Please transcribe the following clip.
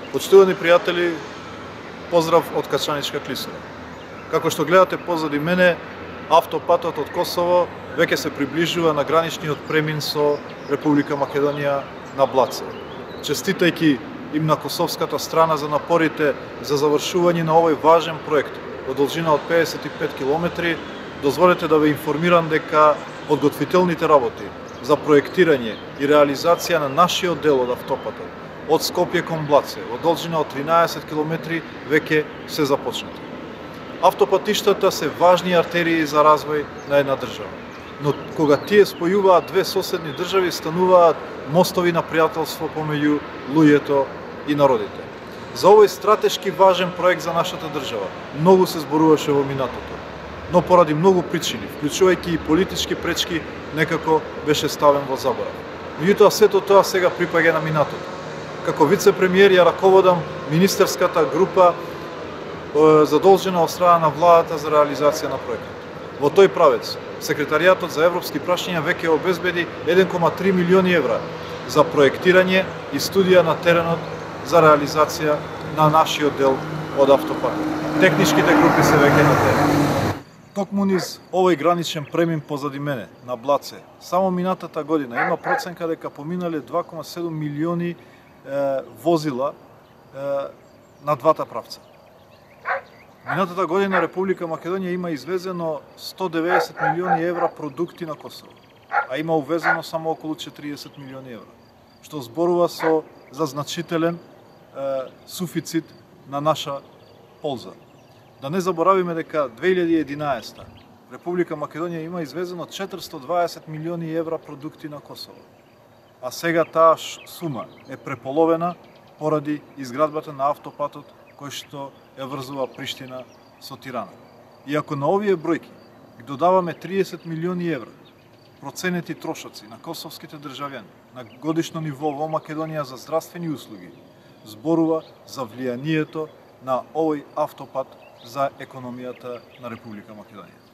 Почитувани пријатели, поздрав од Качаничка клисура. Како што гледате позади мене, автопатот од Косово веќе се приближува на граничниот премин со Република Македонија на Блаце. Честитајќи им на косовската страна за напорите за завршување на овој важен проект од должина од 55 км, дозволете да ве информирам дека подготвителните работи за проектирање и реализација на нашиот дел од автопатот од Скопје кон Блаце, од должина од 13 км, веќе се започнати. Автопатиштата се важни артерии за развој на една држава, но кога тие спојуваат две соседни држави, стануваат мостови на пријателство помеѓу луѓето и народите. За овој стратешки важен проект за нашата држава многу се зборуваше во минатото, но поради многу причини, вклучувајќи и политички пречки, некако беше ставен во заборав. Меѓутоа сето тоа сега припаѓа на минатото. Како вице-премиер ја раководам министерската група задолжена од страна на владата за реализација на проектот. Во тој правец, Секретаријатот за европски прашања веќе обезбеди 1,3 милиони евра за проектирање и студија на теренот за реализација на нашиот дел од автопатот. Техничките групи се веќе на терен. Токму низ овој граничен премин позади мене, на Блаце, само минатата година има проценка дека поминале 2,7 милиони возила на двата правца. Минатата година Република Македонија има извезено 190 милиони евра продукти на Косово, а има увезено само околу 40 милиони евра, што зборува за значителен суфицит на наша полза. Да не заборавиме дека 2011 Република Македонија има извезено 420 милиони евра продукти на Косово, а сега таа сума е преполовена поради изградбата на автопатот кој што ја врзува Приштина со Тирана. И ако на овие бројки ги додаваме 30 милиони евра проценети трошоци на косовските државјани на годишно ниво во Македонија за здравствени услуги, зборува за влијанието на овој автопат за економијата на Република Македонија.